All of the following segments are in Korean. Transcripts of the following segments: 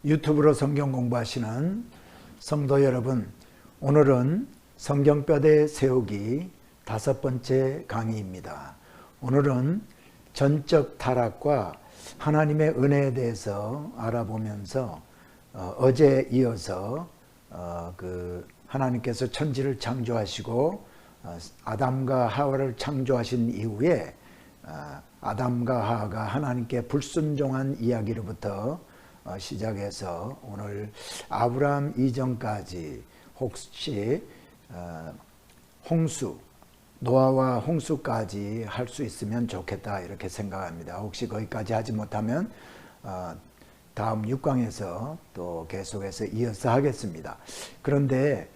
유튜브로 성경 공부하시는 성도 여러분, 오늘은 성경뼈대 세우기 5번째 강의입니다. 오늘은 전적 타락과 하나님의 은혜에 대해서 알아보면서 어제 이어서 하나님께서 천지를 창조하시고 아담과 하와를 창조하신 이후에 아담과 하와가 하나님께 불순종한 이야기로부터 시작해서 오늘 아브라함 이전까지 혹시 홍수, 노아와 홍수까지 할 수 있으면 좋겠다 이렇게 생각합니다. 혹시 거기까지 하지 못하면 다음 6강에서 또 계속해서 이어서 하겠습니다. 그런데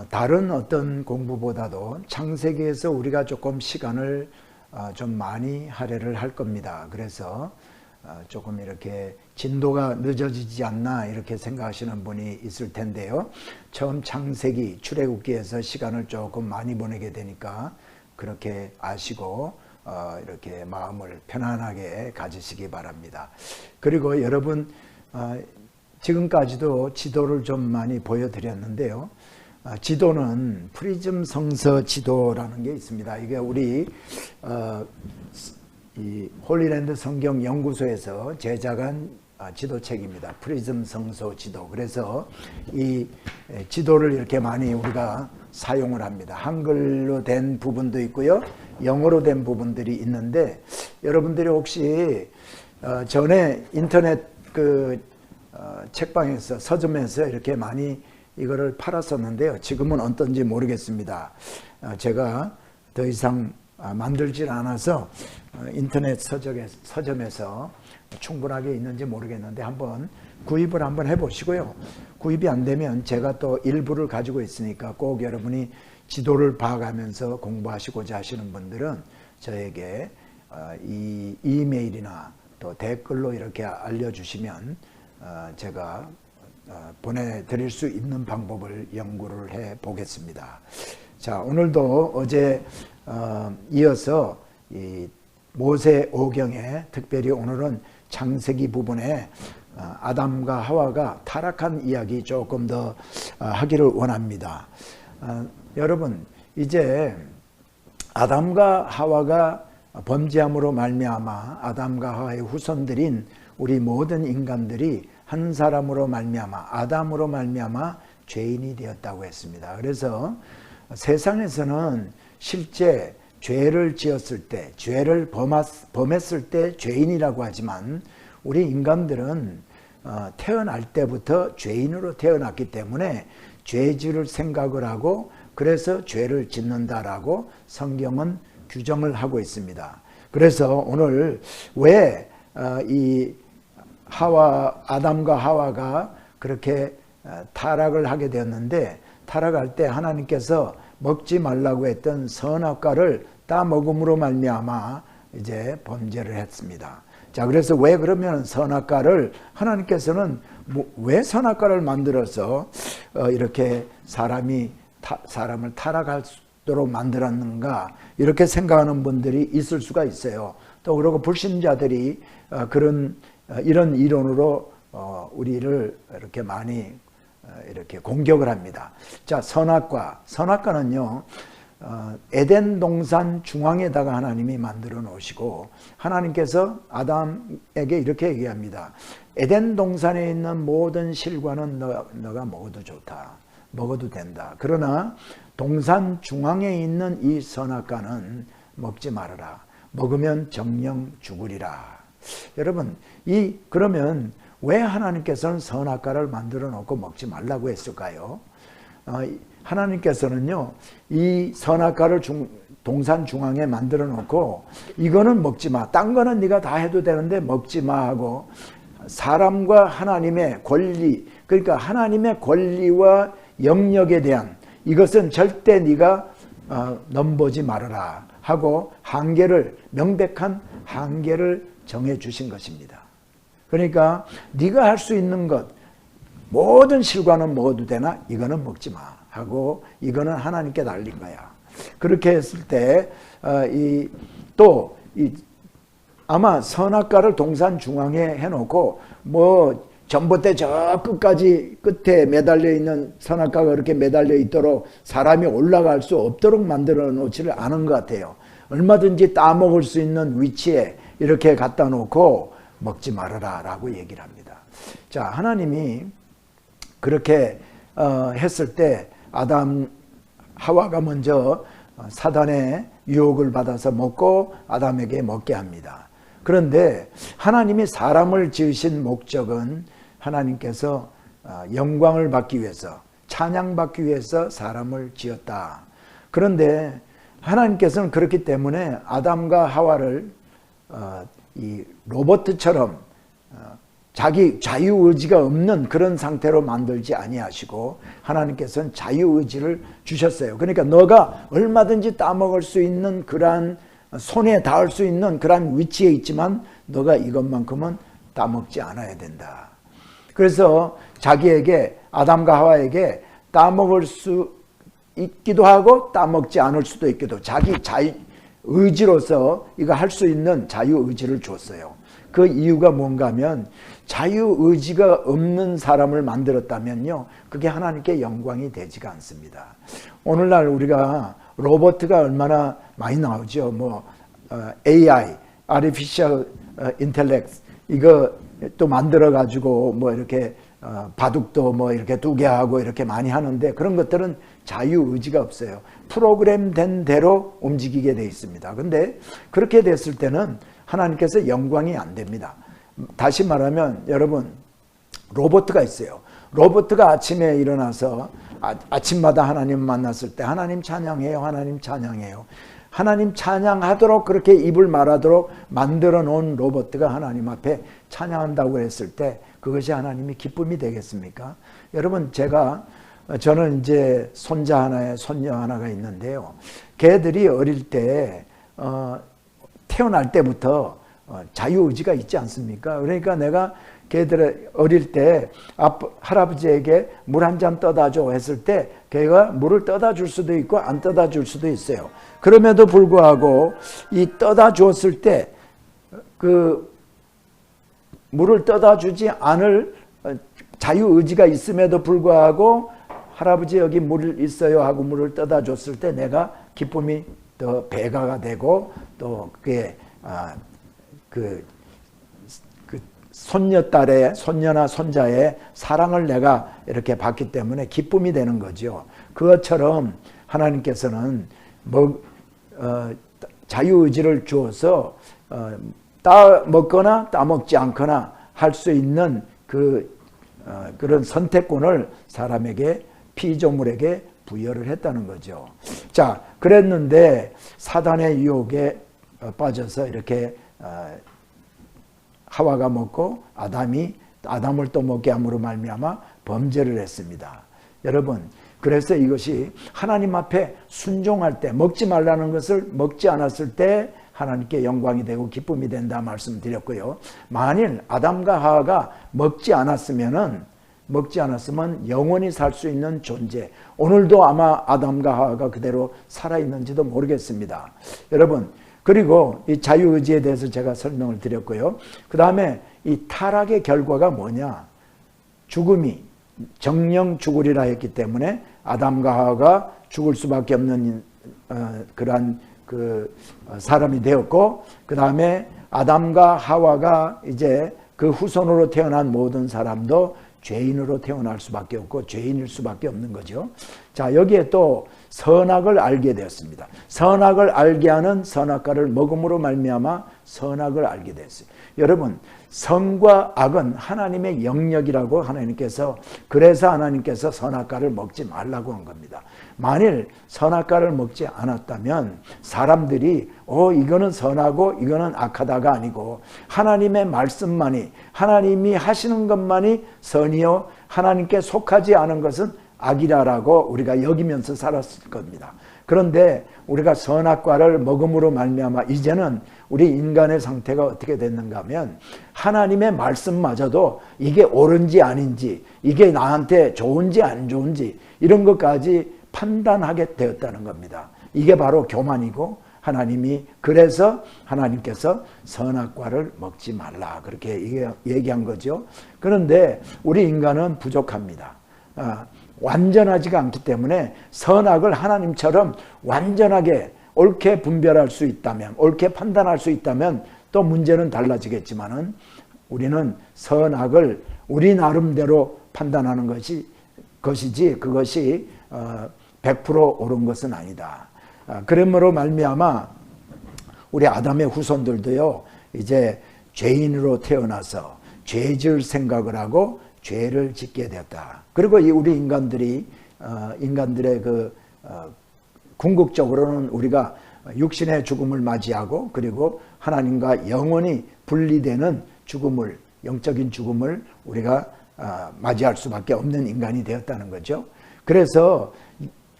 다른 어떤 공부보다도 창세기에서 우리가 조금 시간을 좀 많이 할애를 할 겁니다. 그래서 조금 이렇게 진도가 늦어지지 않나 이렇게 생각하시는 분이 있을 텐데요. 처음 창세기 출애굽기에서 시간을 조금 많이 보내게 되니까 그렇게 아시고 이렇게 마음을 편안하게 가지시기 바랍니다. 그리고 여러분 지금까지도 지도를 좀 많이 보여드렸는데요. 지도는 프리즘 성서 지도라는 게 있습니다. 이게 우리 이 홀리랜드 성경 연구소에서 제작한 지도책입니다. 프리즘 성서 지도. 그래서 이 지도를 이렇게 많이 우리가 사용을 합니다. 한글로 된 부분도 있고요, 영어로 된 부분들이 있는데 여러분들이 혹시 전에 인터넷 책방에서 서점에서 이렇게 많이 이거를 팔았었는데요. 지금은 어떤지 모르겠습니다. 제가 더 이상 만들질 않아서 인터넷 서점에서 충분하게 있는지 모르겠는데 한번 구입을 한번 해보시고요. 구입이 안 되면 제가 또 일부를 가지고 있으니까 꼭 여러분이 지도를 봐가면서 공부하시고자 하시는 분들은 저에게 이 이메일이나 또 댓글로 이렇게 알려주시면 제가 보내드릴 수 있는 방법을 연구를 해 보겠습니다. 자, 오늘도 어제 이어서 이 모세 오경에 특별히 오늘은 창세기 부분에 아담과 하와가 타락한 이야기 조금 더 하기를 원합니다. 여러분, 이제 아담과 하와가 범죄함으로 말미암아 아담과 하와의 후손들인 우리 모든 인간들이 한 사람으로 말미암아 아담으로 말미암아 죄인이 되었다고 했습니다. 그래서 세상에서는 실제 죄를 지었을 때, 죄를 범했을 때 죄인이라고 하지만 우리 인간들은 태어날 때부터 죄인으로 태어났기 때문에 죄 지을 생각을 하고 그래서 죄를 짓는다라고 성경은 규정을 하고 있습니다. 그래서 오늘 왜 이 아담과 하와가 그렇게 타락을 하게 되었는데, 타락할 때 하나님께서 먹지 말라고 했던 선악과를 따먹음으로 말미암아 이제 범죄를 했습니다. 자, 그래서 왜 그러면 선악과를 하나님께서는 왜 선악과를 만들어서 이렇게 사람을 타락하도록 만들었는가 이렇게 생각하는 분들이 있을 수가 있어요. 또 그리고 불신자들이 이런 이론으로 우리를 이렇게 많이 이렇게 공격을 합니다. 자, 선악과는요, 에덴 동산 중앙에다가 하나님이 만들어 놓으시고 하나님께서 아담에게 이렇게 얘기합니다. 에덴 동산에 있는 모든 실과는 너가 먹어도 좋다, 먹어도 된다. 그러나 동산 중앙에 있는 이 선악과는 먹지 말아라. 먹으면 정령 죽으리라. 여러분, 그러면 왜 하나님께서는 선악과를 만들어 놓고 먹지 말라고 했을까요? 하나님께서는요, 이 선악과를 동산 중앙에 만들어 놓고 이거는 먹지 마. 딴 거는 네가 다 해도 되는데 먹지 마 하고 사람과 하나님의 권리, 그러니까 하나님의 권리와 영역에 대한 이것은 절대 네가 넘보지 말아라 하고 명백한 한계를 정해 주신 것입니다. 그러니까 네가 할 수 있는 것, 모든 실과는 먹어도 되나 이거는 먹지 마 하고 이거는 하나님께 날린 거야. 그렇게 했을 때 아마 선악과를 동산 중앙에 해놓고 전봇대 저 끝에 매달려 있는 선악과가 그렇게 매달려 있도록 사람이 올라갈 수 없도록 만들어 놓지를 않은 것 같아요. 얼마든지 따먹을 수 있는 위치에 이렇게 갖다 놓고 먹지 말아라 라고 얘기를 합니다. 자, 하나님이 그렇게 했을 때 아담 하와가 먼저 사단의 유혹을 받아서 먹고 아담에게 먹게 합니다. 그런데 하나님이 사람을 지으신 목적은 하나님께서 영광을 받기 위해서, 찬양받기 위해서 사람을 지었다. 그런데 하나님께서는 그렇기 때문에 아담과 하와를 이 로봇처럼 자기 자유의지가 없는 그런 상태로 만들지 아니하시고 하나님께서는 자유의지를 주셨어요. 그러니까 너가 얼마든지 따먹을 수 있는 그러한 손에 닿을 수 있는 그러한 위치에 있지만 너가 이것만큼은 따먹지 않아야 된다. 그래서 자기에게, 아담과 하와에게 따먹을 수 있기도 하고 따먹지 않을 수도 있기도, 자기 자유의지로서 이거 할 수 있는 자유의지를 줬어요. 그 이유가 뭔가 하면 자유의지가 없는 사람을 만들었다면요, 그게 하나님께 영광이 되지가 않습니다. 오늘날 우리가 로봇가 얼마나 많이 나오죠. AI, Artificial Intellect, 이거 또 만들어 가지고 이렇게 바둑도 이렇게 두개 하고 이렇게 많이 하는데 그런 것들은 자유의지가 없어요. 프로그램된 대로 움직이게 돼 있습니다. 근데 그렇게 됐을 때는 하나님께서 영광이 안 됩니다. 다시 말하면 여러분, 로봇가 있어요. 로봇가 아침에 일어나서 아침마다 하나님 만났을 때 하나님 찬양해요, 하나님 찬양해요. 하나님 찬양하도록 그렇게 입을 말하도록 만들어 놓은 로봇가 하나님 앞에 찬양한다고 했을 때 그것이 하나님이 기쁨이 되겠습니까? 여러분, 저는 이제 손자 하나에 손녀 하나가 있는데요. 걔들이 어릴 때 태어날 때부터 자유의지가 있지 않습니까? 그러니까 내가 걔들 어릴 때 할아버지에게 물 한 잔 떠다 줘 했을 때 걔가 물을 떠다 줄 수도 있고 안 떠다 줄 수도 있어요. 그럼에도 불구하고 이 떠다 줬을 때 그 물을 떠다 주지 않을 자유의지가 있음에도 불구하고 할아버지 여기 물 있어요 하고 물을 떠다 줬을 때 내가 기쁨이 더 배가가 되고 또 그게 그 손녀딸의, 손녀나 손자의 사랑을 내가 이렇게 받기 때문에 기쁨이 되는 거죠. 그것처럼 하나님께서는 자유의지를 주어서 따먹거나 따먹지 않거나 할 수 있는 그런 선택권을 사람에게, 피조물에게 부여를 했다는 거죠. 자, 그랬는데 사단의 유혹에 빠져서 이렇게 하와가 먹고 아담을 또 먹게 함으로 말미암아 범죄를 했습니다. 여러분, 그래서 이것이 하나님 앞에 순종할 때, 먹지 말라는 것을 먹지 않았을 때 하나님께 영광이 되고 기쁨이 된다 말씀드렸고요. 만일 아담과 하와가 먹지 않았으면 영원히 살 수 있는 존재, 오늘도 아마 아담과 하와가 그대로 살아있는지도 모르겠습니다. 여러분, 그리고 이 자유의지에 대해서 제가 설명을 드렸고요. 그 다음에 이 타락의 결과가 뭐냐? 죽음이, 정령 죽으리라 했기 때문에 아담과 하와가 죽을 수밖에 없는 그러한 사람이 되었고, 그 다음에 아담과 하와가 이제 그 후손으로 태어난 모든 사람도 죄인으로 태어날 수밖에 없고 죄인일 수밖에 없는 거죠. 자, 여기에 또 선악을 알게 되었습니다. 선악을 알게 하는 선악과를 먹음으로 말미암아 선악을 알게 됐어요. 여러분, 선과 악은 하나님의 영역이라고 그래서 하나님께서 선악과를 먹지 말라고 한 겁니다. 만일 선악과를 먹지 않았다면 사람들이 이거는 선하고 이거는 악하다가 아니고 하나님의 말씀만이, 하나님이 하시는 것만이 선이요 하나님께 속하지 않은 것은 악이라고 우리가 여기면서 살았을 겁니다. 그런데 우리가 선악과를 먹음으로 말미암아 이제는 우리 인간의 상태가 어떻게 됐는가 하면 하나님의 말씀마저도 이게 옳은지 아닌지, 이게 나한테 좋은지 안 좋은지 이런 것까지 판단하게 되었다는 겁니다. 이게 바로 교만이고 하나님이 그래서 하나님께서 선악과를 먹지 말라 그렇게 얘기한 거죠. 그런데 우리 인간은 부족합니다. 완전하지가 않기 때문에 선악을 하나님처럼 완전하게 옳게 분별할 수 있다면, 옳게 판단할 수 있다면 또 문제는 달라지겠지만은 우리는 선악을 우리 나름대로 판단하는 것이지 그것이 100% 옳은 것은 아니다. 그러므로 말미암아 우리 아담의 후손들도요 이제 죄인으로 태어나서 죄질 생각을 하고 죄를 짓게 되었다. 그리고 우리 인간들의 궁극적으로는 우리가 육신의 죽음을 맞이하고 그리고 하나님과 영원히 분리되는 죽음을, 영적인 죽음을 우리가 맞이할 수밖에 없는 인간이 되었다는 거죠. 그래서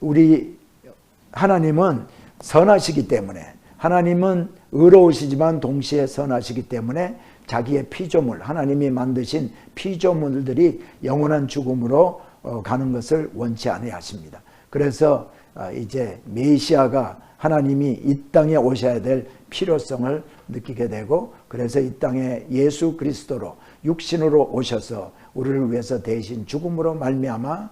우리 하나님은 선하시기 때문에, 하나님은 의로우시지만 동시에 선하시기 때문에 자기의 피조물, 하나님이 만드신 피조물들이 영원한 죽음으로 가는 것을 원치 아니하십니다. 그래서 이제 메시아가 하나님이 이 땅에 오셔야 될 필요성을 느끼게 되고, 그래서 이 땅에 예수 그리스도로 육신으로 오셔서 우리를 위해서 대신 죽음으로 말미암아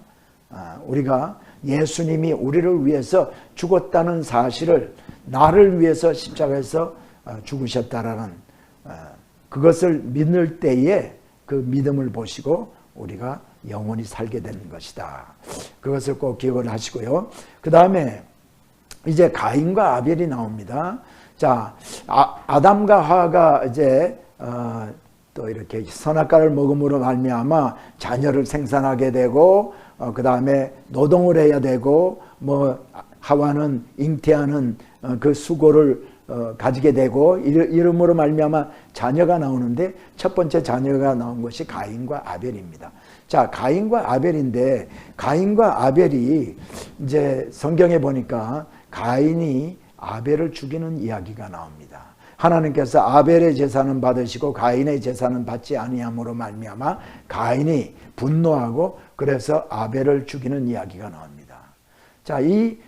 우리가 예수님이 우리를 위해서 죽었다는 사실을, 나를 위해서 십자가에서 죽으셨다라는 그것을 믿을 때에 그 믿음을 보시고 우리가 영원히 살게 되는 것이다. 그것을 꼭 기억을 하시고요. 그 다음에 이제 가인과 아벨이 나옵니다. 자, 아담과 하와가 이제 또 이렇게 선악과를 먹음으로 말미암아 자녀를 생산하게 되고, 그 다음에 노동을 해야 되고, 뭐 하와는 잉태하는 그 수고를 가지게 되고, 이름으로 말미암아 자녀가 나오는데 첫 번째 자녀가 나온 것이 가인과 아벨입니다. 자, 가인과 아벨인데, 가인과 아벨이 이제 성경에 보니까 가인이 아벨을 죽이는 이야기가 나옵니다. 하나님께서 아벨의 제사는 받으시고 가인의 제사는 받지 아니함으로 말미암아 가인이 분노하고 그래서 아벨을 죽이는 이야기가 나옵니다. 자,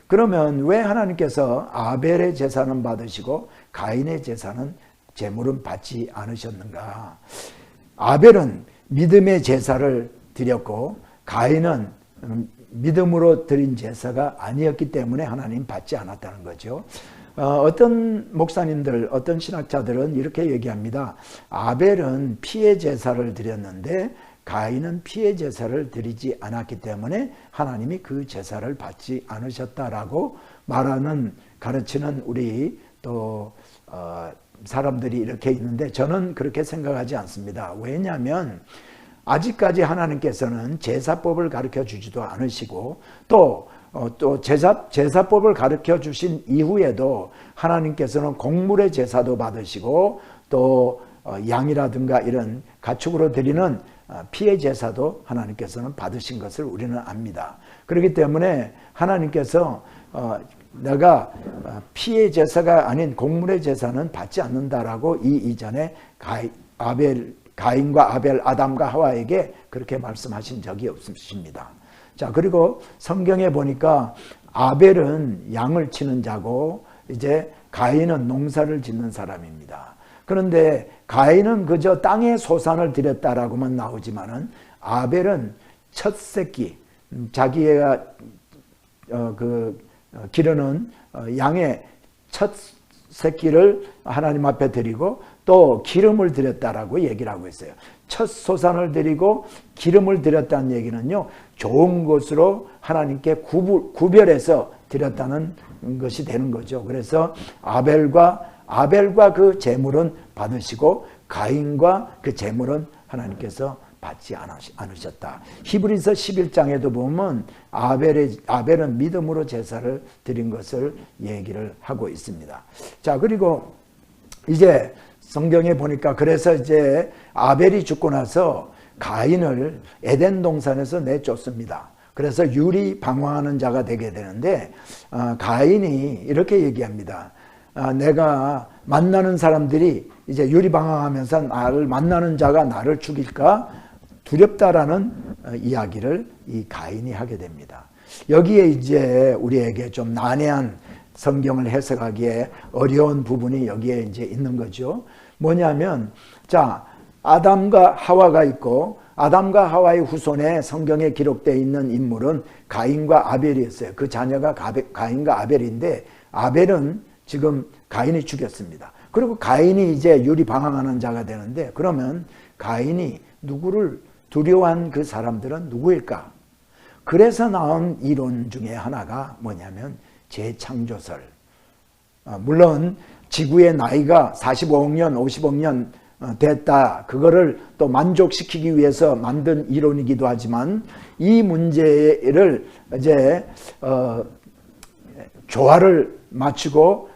그러면 왜 하나님께서 아벨의 제사는 받으시고 가인의 제사는 제물은 받지 않으셨는가? 아벨은 믿음의 제사를 드렸고 가인은 믿음으로 드린 제사가 아니었기 때문에 하나님 받지 않았다는 거죠. 어떤 목사님들, 어떤 신학자들은 이렇게 얘기합니다. 아벨은 피의 제사를 드렸는데 가인은 피의 제사를 드리지 않았기 때문에 하나님이 그 제사를 받지 않으셨다라고 말하는, 가르치는 우리 또 사람들이 이렇게 있는데 저는 그렇게 생각하지 않습니다. 왜냐하면 아직까지 하나님께서는 제사법을 가르쳐 주지도 않으시고 또 제사법을 가르쳐 주신 이후에도 하나님께서는 곡물의 제사도 받으시고 또 양이라든가 이런 가축으로 드리는 피의 제사도 하나님께서는 받으신 것을 우리는 압니다. 그렇기 때문에 하나님께서 내가 피의 제사가 아닌 곡물의 제사는 받지 않는다라고 이전에 가인과 아벨, 아담과 하와에게 그렇게 말씀하신 적이 없으십니다. 자, 그리고 성경에 보니까 아벨은 양을 치는 자고 이제 가인은 농사를 짓는 사람입니다. 그런데 가인은 그저 땅의 소산을 드렸다라고만 나오지만은 아벨은 첫 새끼, 자기가 기르는 양의 첫 새끼를 하나님 앞에 드리고 또 기름을 드렸다라고 얘기를 하고 있어요. 첫 소산을 드리고 기름을 드렸다는 얘기는요, 좋은 것으로 하나님께 구별해서 드렸다는 것이 되는 거죠. 그래서 아벨과 그 제물은 받으시고 가인과 그 제물은 하나님께서 받지 않으셨다. 히브리서 11장에도 보면 아벨은 믿음으로 제사를 드린 것을 얘기를 하고 있습니다. 자, 그리고 이제 성경에 보니까 그래서 이제 아벨이 죽고 나서 가인을 에덴 동산에서 내쫓습니다. 그래서 유리방황하는 자가 되게 되는데 가인이 이렇게 얘기합니다. 내가 만나는 사람들이 이제 유리방황하면서 나를 만나는 자가 나를 죽일까 두렵다라는 이야기를 이 가인이 하게 됩니다. 여기에 이제 우리에게 좀 난해한 성경을 해석하기에 어려운 부분이 여기에 이제 있는 거죠. 뭐냐면, 자, 아담과 하와가 있고, 아담과 하와의 후손에 성경에 기록되어 있는 인물은 가인과 아벨이었어요. 그 자녀가 가인과 아벨인데, 아벨은 지금 가인이 죽였습니다. 그리고 가인이 이제 유리방황하는 자가 되는데, 그러면 가인이 누구를 두려워한 그 사람들은 누구일까? 그래서 나온 이론 중에 하나가 뭐냐면 재창조설. 물론 지구의 나이가 45억 년, 50억 년 됐다. 그거를 또 만족시키기 위해서 만든 이론이기도 하지만 이 문제를 이제 조화를 맞추고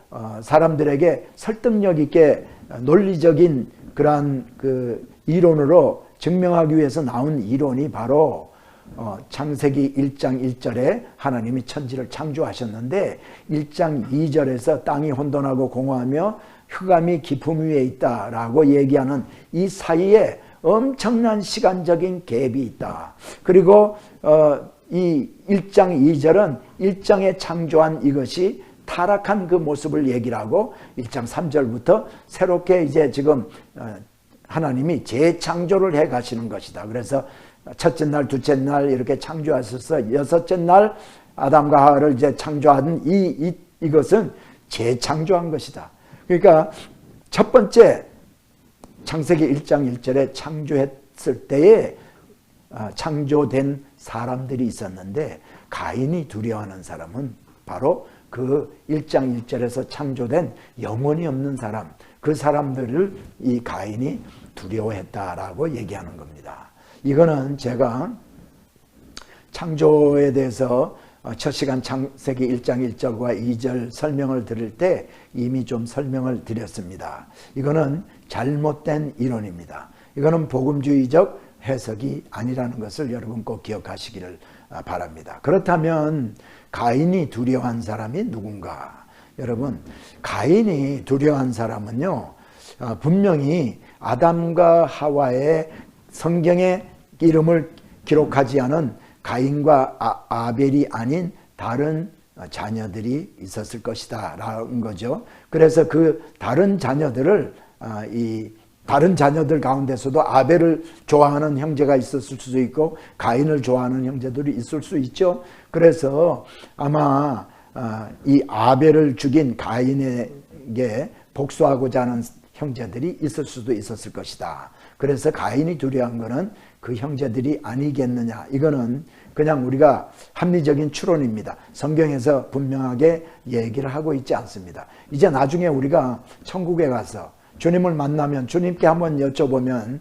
사람들에게 설득력 있게 논리적인 그러한 그 이론으로 증명하기 위해서 나온 이론이 바로 창세기 1장 1절에 하나님이 천지를 창조하셨는데 1장 2절에서 땅이 혼돈하고 공허하며 흑암이 깊음 위에 있다라고 얘기하는 이 사이에 엄청난 시간적인 갭이 있다. 그리고 이 1장 2절은 1장에 창조한 이것이 타락한 그 모습을 얘기를 하고 1장 3절부터 새롭게 이제 지금 하나님이 재창조를 해 가시는 것이다. 그래서 첫째 날, 둘째 날 이렇게 창조하셔서 여섯째 날 아담과 하와를 이제 창조한 이것은 재창조한 것이다. 그러니까 첫 번째 창세기 1장 1절에 창조했을 때에 창조된 사람들이 있었는데 가인이 두려워하는 사람은 바로 그 1장 1절에서 창조된 영혼이 없는 사람, 그 사람들을 이 가인이 두려워했다라고 얘기하는 겁니다. 이거는 제가 창조에 대해서 첫 시간 창세기 1장 1절과 2절 설명을 드릴 때 이미 좀 설명을 드렸습니다. 이거는 잘못된 이론입니다. 이거는 복음주의적 해석이 아니라는 것을 여러분 꼭 기억하시기를 바랍니다. 그렇다면 가인이 두려워한 사람이 누군가? 여러분, 가인이 두려워한 사람은요, 분명히 아담과 하와의 성경에 이름을 기록하지 않은 가인과 아벨이 아닌 다른 자녀들이 있었을 것이다 라는 거죠. 그래서 그 다른 자녀들을 이 다른 자녀들 가운데서도 아벨을 좋아하는 형제가 있었을 수도 있고 가인을 좋아하는 형제들이 있을 수 있죠. 그래서 아마 이 아벨을 죽인 가인에게 복수하고자 하는 형제들이 있을 수도 있었을 것이다. 그래서 가인이 두려워한 것은 그 형제들이 아니겠느냐. 이거는 그냥 우리가 합리적인 추론입니다. 성경에서 분명하게 얘기를 하고 있지 않습니다. 이제 나중에 우리가 천국에 가서 주님을 만나면 주님께 한번 여쭤보면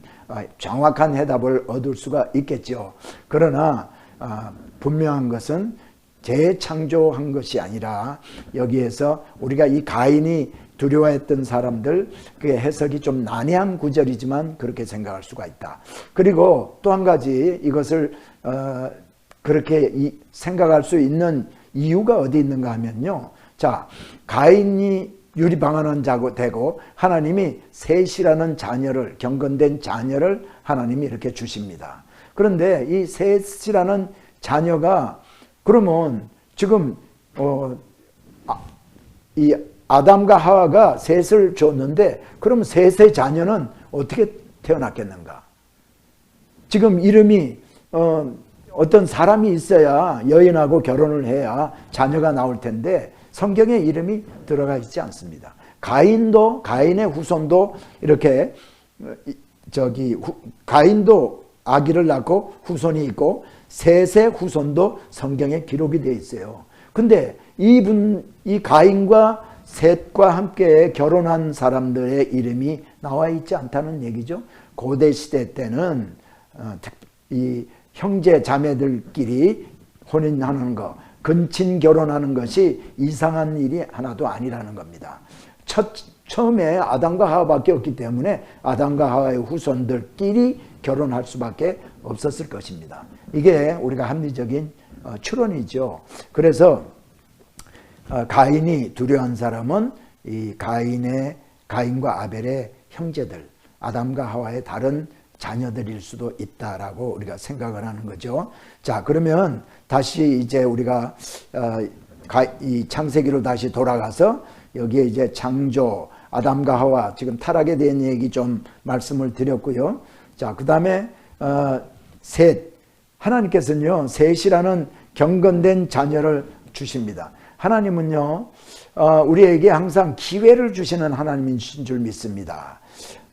정확한 해답을 얻을 수가 있겠죠. 그러나 분명한 것은 재창조한 것이 아니라 여기에서 우리가 이 가인이 두려워했던 사람들, 그게 해석이 좀 난해한 구절이지만 그렇게 생각할 수가 있다. 그리고 또 한 가지 이것을 그렇게 생각할 수 있는 이유가 어디 있는가 하면요. 자, 가인이 유리방황한 자가 되고 하나님이 셋이라는 자녀를, 경건된 자녀를 하나님이 이렇게 주십니다. 그런데 이 셋이라는 자녀가 그러면 지금 이 아담과 하와가 셋을 줬는데 그럼 셋의 자녀는 어떻게 태어났겠는가? 지금 이름이 어떤 사람이 있어야 여인하고 결혼을 해야 자녀가 나올 텐데 성경에 이름이 들어가 있지 않습니다. 가인도, 가인의 후손도 이렇게 가인도 아기를 낳고 후손이 있고 셋의 후손도 성경에 기록이 되어 있어요. 근데 이 가인과 셋과 함께 결혼한 사람들의 이름이 나와 있지 않다는 얘기죠. 고대 시대 때는 이 형제 자매들끼리 혼인하는 거, 근친 결혼하는 것이 이상한 일이 하나도 아니라는 겁니다. 처음에 아담과 하와밖에 없기 때문에 아담과 하와의 후손들끼리 결혼할 수밖에 없었을 것입니다. 이게 우리가 합리적인 추론이죠. 그래서 가인이 두려워한 사람은 이 가인과 아벨의 형제들, 아담과 하와의 다른 자녀들일 수도 있다라고 우리가 생각을 하는 거죠. 자, 그러면 다시 이제 우리가 이 창세기로 다시 돌아가서 여기에 이제 창조, 아담과 하와, 지금 타락에 대한 얘기 좀 말씀을 드렸고요. 자, 그 다음에 셋. 하나님께서는요, 셋이라는 경건된 자녀를 주십니다. 하나님은요, 우리에게 항상 기회를 주시는 하나님이신 줄 믿습니다.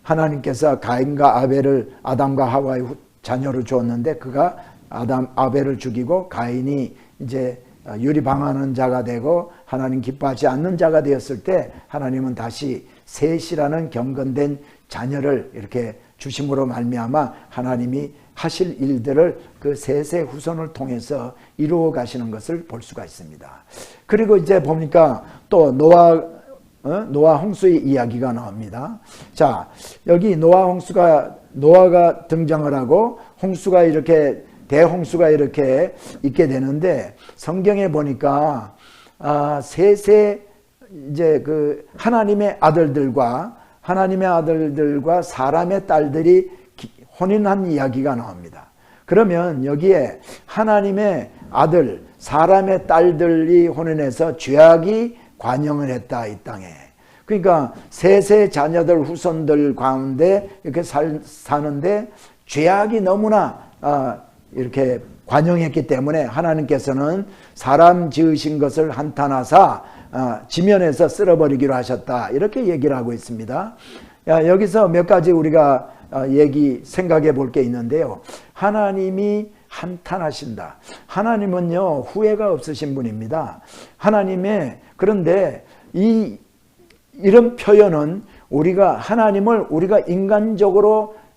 하나님께서 가인과 아벨을 아담과 하와의 자녀로 주었는데, 그가 아벨을 죽이고 가인이 이제 유리방하는 자가 되고 하나님 기뻐하지 않는 자가 되었을 때, 하나님은 다시 셋이라는 경건된 자녀를 이렇게 주심으로 말미암아 하나님이 하실 일들을 그 셋의 후손을 통해서 이루어 가시는 것을 볼 수가 있습니다. 그리고 이제 보니까 또 노아 홍수의 이야기가 나옵니다. 자, 여기 노아가 등장을 하고 홍수가 이렇게 대홍수가 이렇게 있게 되는데, 성경에 보니까 셋의 이제 그 하나님의 아들들과 사람의 딸들이 혼인한 이야기가 나옵니다. 그러면 여기에 하나님의 아들, 사람의 딸들이 혼인해서 죄악이 관영을 했다, 이 땅에. 그러니까 셋의 자녀들, 후손들 가운데 이렇게 사는데 죄악이 너무나 이렇게 관영했기 때문에 하나님께서는 사람 지으신 것을 한탄하사 지면에서 쓸어버리기로 하셨다, 이렇게 얘기를 하고 있습니다. 여기서 몇 가지 우리가 생각해 볼 게 있는데요. 하나님이 한탄하신다. 하나님은요, 후회가 없으신 분입니다. 그런데 이런 표현은 우리가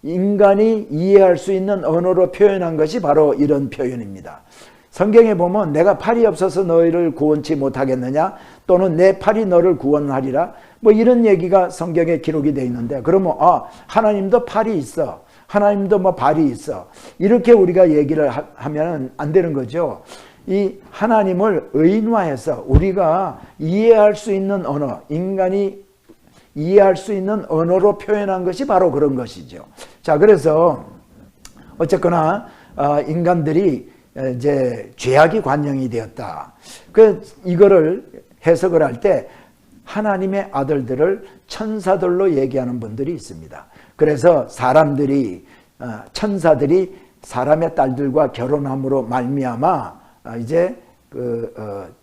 인간이 이해할 수 있는 언어로 표현한 것이 바로 이런 표현입니다. 성경에 보면 내가 팔이 없어서 너희를 구원치 못하겠느냐, 또는 내 팔이 너를 구원하리라, 뭐 이런 얘기가 성경에 기록이 되어 있는데, 그러면 하나님도 팔이 있어, 하나님도 뭐 발이 있어, 이렇게 우리가 얘기를 하면 안 되는 거죠. 이 하나님을 의인화해서 우리가 이해할 수 있는 언어, 인간이 이해할 수 있는 언어로 표현한 것이 바로 그런 것이죠. 자, 그래서 어쨌거나 인간들이 이제 죄악이 관영이 되었다. 이거를 해석을 할 때 하나님의 아들들을 천사들로 얘기하는 분들이 있습니다. 그래서 천사들이 사람의 딸들과 결혼함으로 말미암아 이제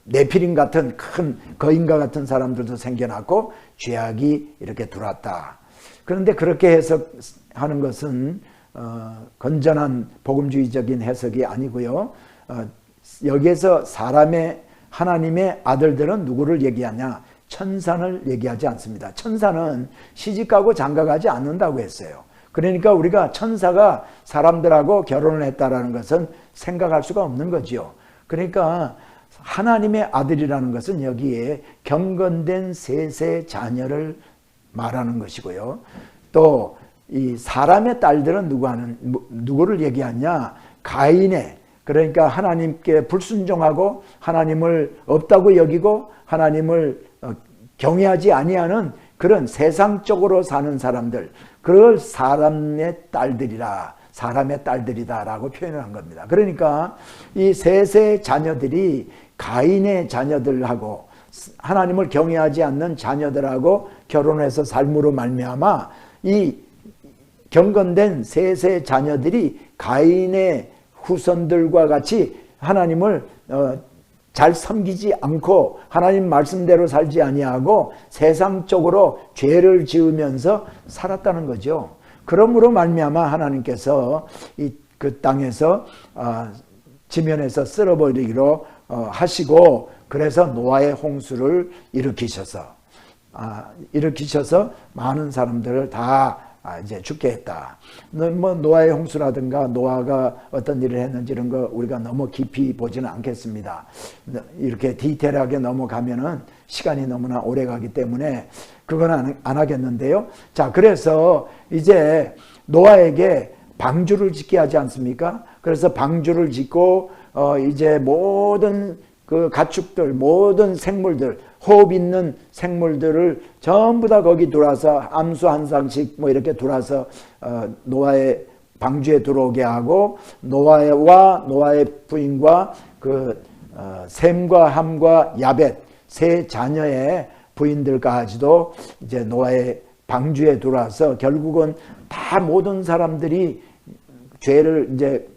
네피림 같은 큰 거인과 같은 사람들도 생겨났고 죄악이 이렇게 들어왔다. 그런데 그렇게 해석하는 것은 건전한 복음주의적인 해석이 아니고요. 여기에서 하나님의 아들들은 누구를 얘기하냐? 천사를 얘기하지 않습니다. 천사는 시집가고 장가가지 않는다고 했어요. 그러니까 우리가 천사가 사람들하고 결혼을 했다라는 것은 생각할 수가 없는 거지요. 그러니까 하나님의 아들이라는 것은 여기에 경건된 셋의 자녀를 말하는 것이고요. 또 이 사람의 딸들은 누구를 얘기하냐? 가인의, 그러니까 하나님께 불순종하고 하나님을 없다고 여기고 하나님을 경외하지 아니하는 그런 세상적으로 사는 사람들, 그걸 사람의 딸들이다라고 표현을 한 겁니다. 그러니까 이 셋의 자녀들이 가인의 자녀들하고 하나님을 경외하지 않는 자녀들하고 결혼해서 삶으로 말미암아 이 경건된 셋의 자녀들이 가인의 후손들과 같이 하나님을 잘 섬기지 않고 하나님 말씀대로 살지 아니하고 세상적으로 죄를 지으면서 살았다는 거죠. 그러므로 말미암아 하나님께서 그 땅에서 지면에서 쓸어버리기로 하시고, 그래서 노아의 홍수를 일으키셔서 많은 사람들을 다 이제 죽게 했다. 뭐 노아의 홍수라든가 노아가 어떤 일을 했는지 이런 거 우리가 너무 깊이 보지는 않겠습니다. 이렇게 디테일하게 넘어가면은 시간이 너무나 오래 가기 때문에 그건 안 하겠는데요. 자, 그래서 이제 노아에게 방주를 짓게 하지 않습니까? 그래서 방주를 짓고 이제 모든 그 가축들, 모든 생물들, 호흡 있는 생물들을 전부 다 거기 들어와서 암수 한 쌍씩 뭐 이렇게 들어와서 노아의 방주에 들어오게 하고, 노아와 노아의 부인과 그 셈과 함과 야벳 세 자녀의 부인들까지도 이제 노아의 방주에 들어와서 결국은 다 모든 사람들이 죄를 이제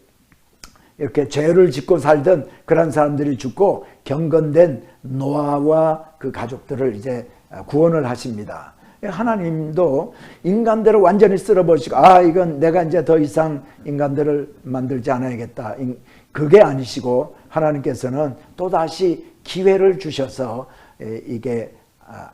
이렇게 죄를 짓고 살던 그런 사람들이 죽고 경건된 노아와 그 가족들을 이제 구원을 하십니다. 하나님도 인간들을 완전히 쓸어버리시고 이건 내가 이제 더 이상 인간들을 만들지 않아야겠다. 그게 아니시고 하나님께서는 또다시 기회를 주셔서 이게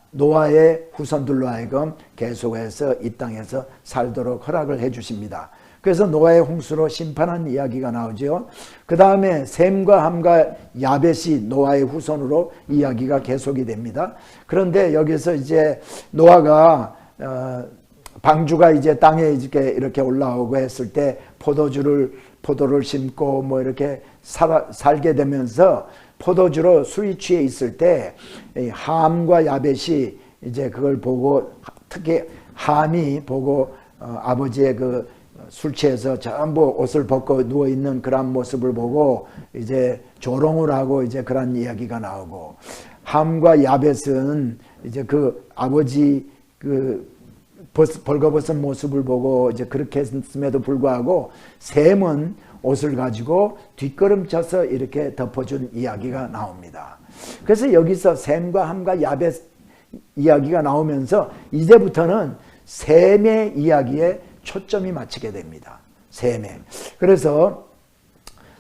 노아의 후손들로 하여금 계속해서 이 땅에서 살도록 허락을 해 주십니다. 그래서 노아의 홍수로 심판한 이야기가 나오죠. 그 다음에 셈과 함과 야벳이 노아의 후손으로 이야기가 계속이 됩니다. 그런데 여기서 이제 노아가 방주가 이제 땅에 이렇게 올라오고 했을 때 포도를 심고 뭐 이렇게 살게 되면서 포도주로 술이 취해 있을 때 함과 야벳이 이제 그걸 보고, 특히 함이 보고 아버지의 그 술 취해서 전부 옷을 벗고 누워 있는 그런 모습을 보고 이제 조롱을 하고 이제 그런 이야기가 나오고, 함과 야벳은 이제 그 아버지 그 벌거벗은 모습을 보고 이제 그렇게 했음에도 불구하고 셈은 옷을 가지고 뒷걸음쳐서 이렇게 덮어준 이야기가 나옵니다. 그래서 여기서 셈과 함과 야벳 이야기가 나오면서 이제부터는 셈의 이야기에 초점이 맞추게 됩니다. 셈에. 그래서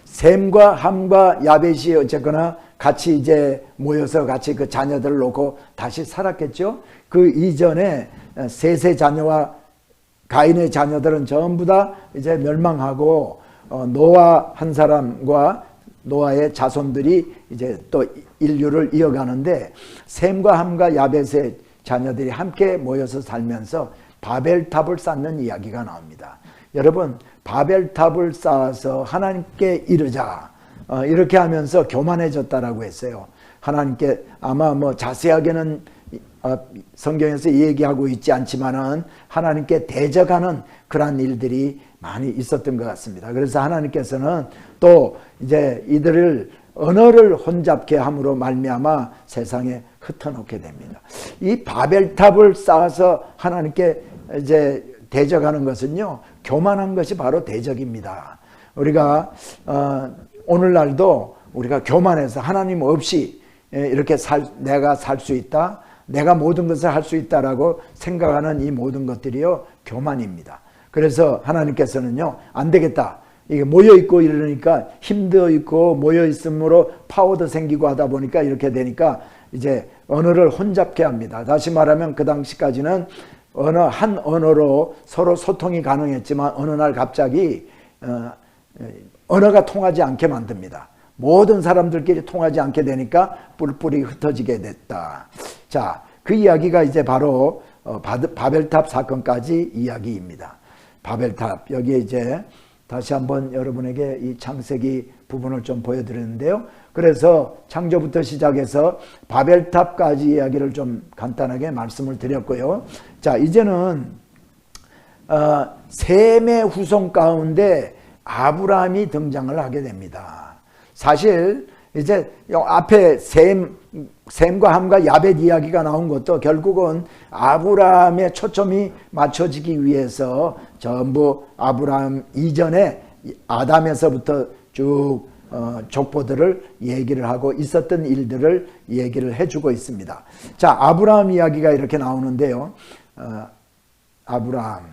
셈과 함과 야벳이 어쨌거나 같이 이제 모여서 같이 그 자녀들을 놓고 다시 살았겠죠. 그 이전에 셋의 자녀와 가인의 자녀들은 전부 다 이제 멸망하고 노아 한 사람과 노아의 자손들이 이제 또 인류를 이어가는데, 셈과 함과 야벳의 자녀들이 함께 모여서 살면서 바벨탑을 쌓는 이야기가 나옵니다. 여러분, 바벨탑을 쌓아서 하나님께 이르자 이렇게 하면서 교만해졌다라고 했어요. 하나님께 아마 뭐 자세하게는 성경에서 얘기하고 있지 않지만은 하나님께 대적하는 그러한 일들이 많이 있었던 것 같습니다. 그래서 하나님께서는 또 이제 이들을 언어를 혼잡케 함으로 말미암아 세상에 흩어놓게 됩니다. 이 바벨탑을 쌓아서 하나님께 이제 대적하는 것은요, 교만한 것이 바로 대적입니다. 우리가 오늘날도 우리가 교만해서 하나님 없이 이렇게 내가 살 수 있다, 내가 모든 것을 할 수 있다라고 생각하는 이 모든 것들이요, 교만입니다. 그래서 하나님께서는요, 안 되겠다. 이게 모여있고 이러니까 힘도 있고 모여있으므로 파워도 생기고 하다 보니까 이렇게 되니까 이제 언어를 혼잡케 합니다. 다시 말하면 그 당시까지는 한 언어로 서로 소통이 가능했지만 어느 날 갑자기 언어가 통하지 않게 만듭니다. 모든 사람들끼리 통하지 않게 되니까 뿔뿔이 흩어지게 됐다. 자, 그 이야기가 이제 바로 바벨탑 사건까지 이야기입니다. 바벨탑, 여기에 이제 다시 한번 여러분에게 이 창세기 부분을 좀 보여드리는데요. 그래서 창조부터 시작해서 바벨탑까지 이야기를 좀 간단하게 말씀을 드렸고요. 자, 이제는 셈의 후손 가운데 아브라함이 등장을 하게 됩니다. 사실 이제 앞에 셈과 함과 야벳 이야기가 나온 것도 결국은 아브라함의 초점이 맞춰지기 위해서 전부 아브라함 이전에 아담에서부터 쭉 족보들을 얘기를 하고 있었던 일들을 얘기를 해주고 있습니다. 자, 아브라함 이야기가 이렇게 나오는데요. 아브라함.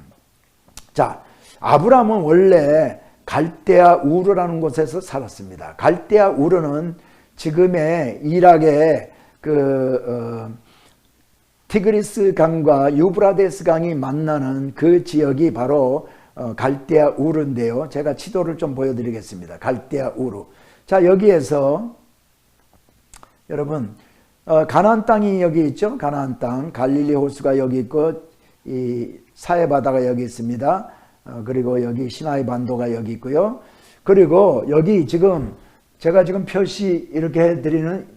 자, 아브라함은 원래 갈대아 우르라는 곳에서 살았습니다. 갈대아 우르는 지금의 이락의 티그리스 강과 유브라데스 강이 만나는 그 지역이 바로 갈대아 우르인데요. 제가 지도를 좀 보여드리겠습니다. 갈대아 우르. 자, 여기에서 여러분 가나안 땅이 여기 있죠. 가나안 땅, 갈릴리 호수가 여기 있고 이 사해 바다가 여기 있습니다. 그리고 여기 시나이 반도가 여기 있고요. 그리고 여기 지금 제가 지금 표시 이렇게 해드리는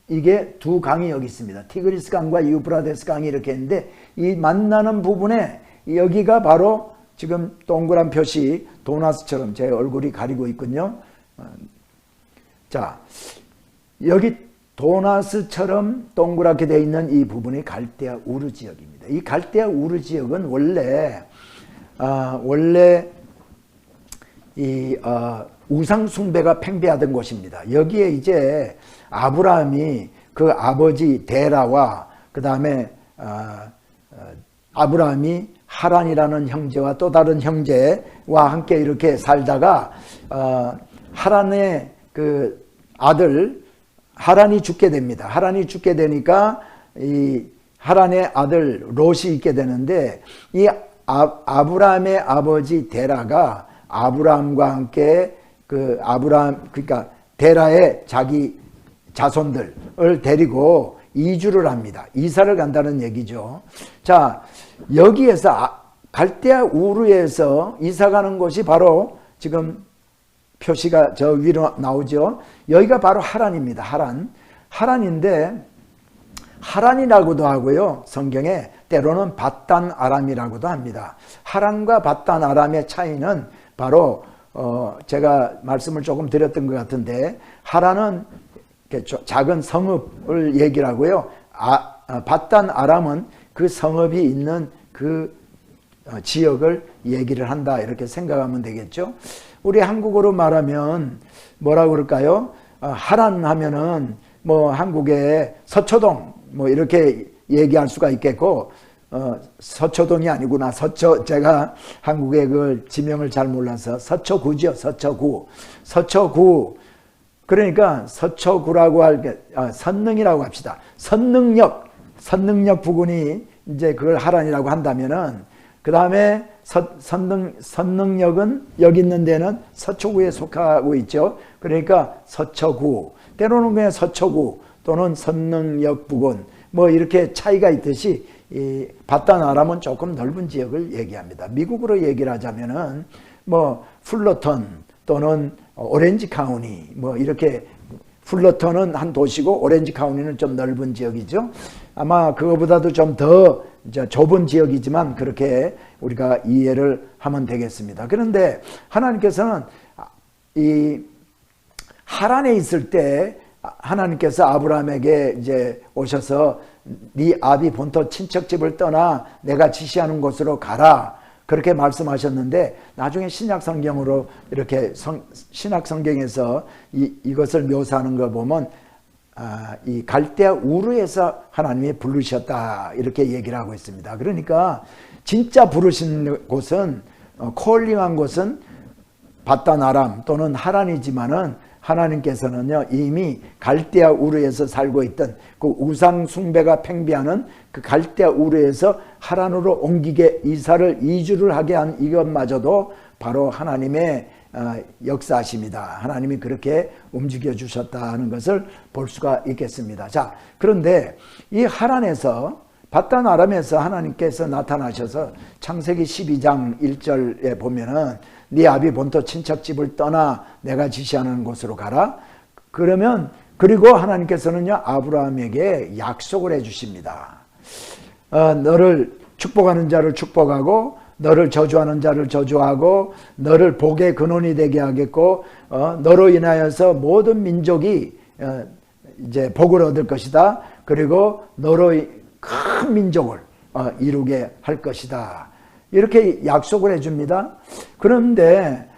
이게 두 강이 여기 있습니다. 티그리스 강과 유브라데스 강이 이렇게 있는데 이 만나는 부분에 여기가 바로 지금 동그란 표시 도나스처럼 제 얼굴이 가리고 있군요. 자, 여기 도나스처럼 동그랗게 되어 있는 이 부분이 갈대아 우르 지역입니다. 이 갈대아 우르 지역은 원래 이 우상 숭배가 팽배하던 곳입니다. 여기에 이제 아브라함이 그 아버지 데라와 그 다음에 아브라함이 하란이라는 형제와 또 다른 형제와 함께 이렇게 살다가 하란의 그 아들 하란이 죽게 됩니다. 하란이 죽게 되니까 이 하란의 아들 롯이 있게 되는데 이 아브라함의 아버지 데라가 아브라함과 함께 그러니까 데라의 자기 자손들을 데리고 이주를 합니다. 이사를 간다는 얘기죠. 자, 여기에서 갈대아 우르에서 이사 가는 곳이 바로 지금 표시가 저 위로 나오죠. 여기가 바로 하란입니다. 하란인데 하란이라고도 하고요. 성경에 때로는 밧단 아람이라고도 합니다. 하란과 밧단 아람의 차이는 바로 제가 말씀을 조금 드렸던 것 같은데 하란은 작은 성읍을 얘기를 하고요. 밧단 아람은 그 성읍이 있는 그 지역을 얘기를 한다 이렇게 생각하면 되겠죠. 우리 한국어로 말하면 뭐라고 그럴까요? 하란 하면은 뭐 한국의 서초동 뭐 이렇게 얘기할 수가 있겠고 서초동이 아니구나. 제가 한국의 그 지명을 잘 몰라서 서초구죠. 서초구. 그러니까 서초구라고 선능이라고 합시다. 선능역 부근이 이제 그걸 하란이라고 한다면은 그 다음에 선능역은 여기 있는 데는 서초구에 속하고 있죠. 그러니까 서초구, 때로는 그냥 서초구 또는 선능역 부근 뭐 이렇게 차이가 있듯이 이 밧단 아람은 조금 넓은 지역을 얘기합니다. 미국으로 얘기를 하자면은 뭐 풀러턴 또는 오렌지 카운티 뭐 이렇게 풀러턴은 한 도시고 오렌지 카운티는 좀 넓은 지역이죠. 아마 그거보다도 좀 더 좁은 지역이지만 그렇게 우리가 이해를 하면 되겠습니다. 그런데 하나님께서는 이 하란에 있을 때 하나님께서 아브라함에게 이제 오셔서 네 아비 본토 친척집을 떠나 내가 지시하는 곳으로 가라 그렇게 말씀하셨는데 나중에 신약 성경으로 이렇게 신약 성경에서 이것을 묘사하는 걸 보면 이 갈대아 우르에서 하나님이 부르셨다 이렇게 얘기를 하고 있습니다. 그러니까 진짜 부르신 곳은 콜링한 곳은 밧단 아람 또는 하란이지만은 하나님께서는요 이미 갈대아 우르에서 살고 있던 그 우상 숭배가 팽배하는 그 갈대아 우르에서 하란으로 옮기게 이주를 하게 한 이것마저도 바로 하나님의 역사하십니다. 하나님이 그렇게 움직여 주셨다는 것을 볼 수가 있겠습니다. 자, 그런데 이 하란에서 밧단 아람에서 하나님께서 나타나셔서 창세기 12장 1절에 보면은 네 아비 본토 친척집을 떠나 내가 지시하는 곳으로 가라. 그리고 하나님께서는요 아브라함에게 약속을 해 주십니다. 너를 축복하는 자를 축복하고 너를 저주하는 자를 저주하고 너를 복의 근원이 되게 하겠고 너로 인하여서 모든 민족이 이제 복을 얻을 것이다. 그리고 너로 큰 민족을 이루게 할 것이다. 이렇게 약속을 해줍니다. 그런데